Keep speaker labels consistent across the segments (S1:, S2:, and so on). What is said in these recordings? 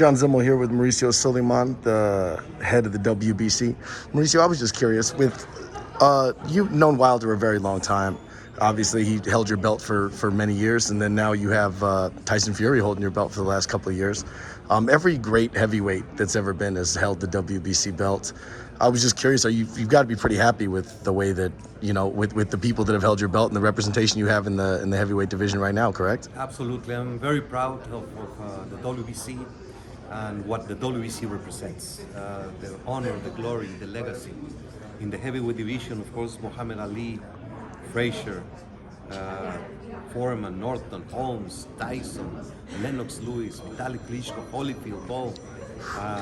S1: John Zimmel here with Mauricio Sulaiman, the head of the WBC. Mauricio, I was just curious, you've known Wilder a very long time. Obviously, he held your belt for many years, and then now you have Tyson Fury holding your belt for the last couple of years. Every great heavyweight that's ever been has held the WBC belt. I was just curious, you've got to be pretty happy with the way that, with the people that have held your belt and the representation you have in the heavyweight division right now, correct?
S2: Absolutely. I'm very proud of the WBC and what the WBC represents. The honor, the glory, the legacy. In the heavyweight division, of course, Muhammad Ali, Frazier, Foreman, Norton, Holmes, Tyson, Lennox Lewis, Vitali Klitschko, Holyfield, Ball.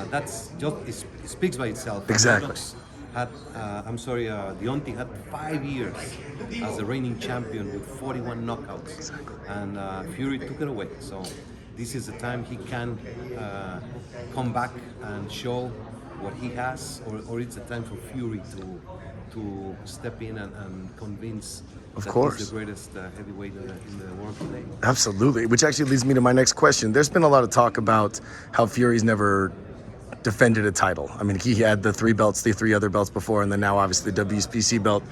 S2: That's just, it speaks by itself.
S1: Exactly.
S2: Lennox had, Deontay had 5 years as the reigning champion with 41 knockouts.
S1: Exactly.
S2: And Fury took it away. So this is the time he can come back and show what he has, or it's a time for Fury to step in and convince
S1: of
S2: that
S1: course
S2: he's the greatest heavyweight in the world today.
S1: Absolutely, which actually leads me to my next question. There's been a lot of talk about how Fury's never defended a title. I mean, he had the three other belts before, and then now obviously the WBC belt.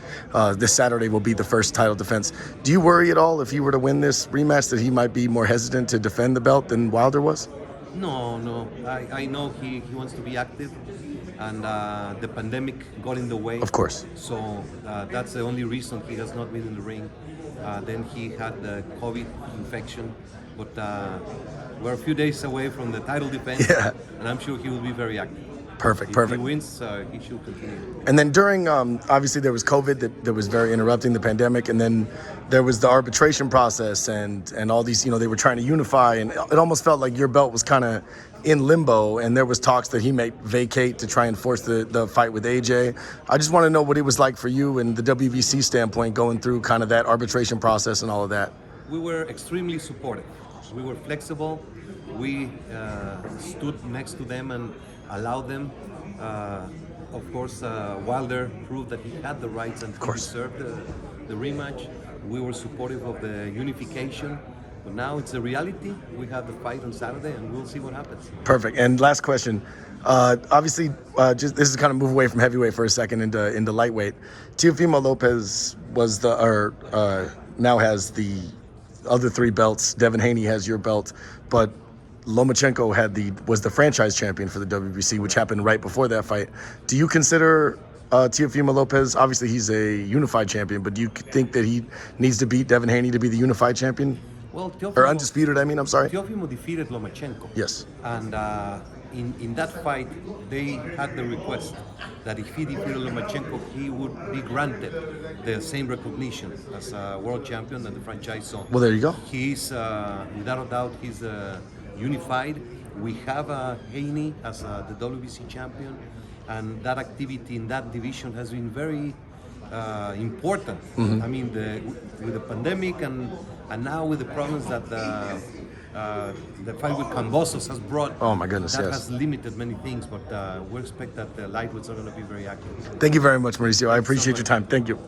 S1: This Saturday will be the first title defense. Do you worry at all if he were to win this rematch that he might be more hesitant to defend the belt than Wilder was?
S2: No. I know he wants to be active, and the pandemic got in the way.
S1: Of course.
S2: So that's the only reason he has not been in the ring. Then he had the COVID infection, but we're a few days away from the title defense, and I'm sure he will be very active.
S1: Perfect.
S2: If he wins, he should continue.
S1: And then during, obviously there was COVID that was very interrupting the pandemic, and then there was the arbitration process and all these, they were trying to unify, and it almost felt like your belt was kind of in limbo, and there was talks that he might vacate to try and force the fight with AJ. I just want to know what it was like for you and the WBC standpoint going through kind of that arbitration process and all of that.
S2: We were extremely supportive. We were flexible. We stood next to them and allowed them. Of course, Wilder proved that he had the rights and he deserved the rematch. We were supportive of the unification. But now it's a reality. We have the fight on Saturday, and we'll see what happens.
S1: Perfect. And last question. Obviously, this is kind of move away from heavyweight for a second into lightweight. Teofimo Lopez now has the other three belts. Devin Haney has your belt, but Lomachenko was the franchise champion for the WBC, which happened right before that fight. Do you consider Teofimo Lopez, obviously he's a unified champion, but do you think that he needs to beat Devin Haney to be the unified champion?
S2: Well,
S1: or undisputed, I'm sorry.
S2: Teofimo defeated Lomachenko.
S1: Yes.
S2: And in that fight, they had the request that if he defeated Lomachenko, he would be granted the same recognition as a world champion and the franchise zone.
S1: Well, there you go.
S2: He's, without a doubt, he's unified. We have Haney as the WBC champion, and that activity in that division has been very important. I mean, with the pandemic and now with the problems that the fight with Cambosos has brought.
S1: Oh my goodness,
S2: that has limited many things, but we expect that the lightweights are going to be very active.
S1: Thank you very much, Mauricio. I appreciate your time. Thank you.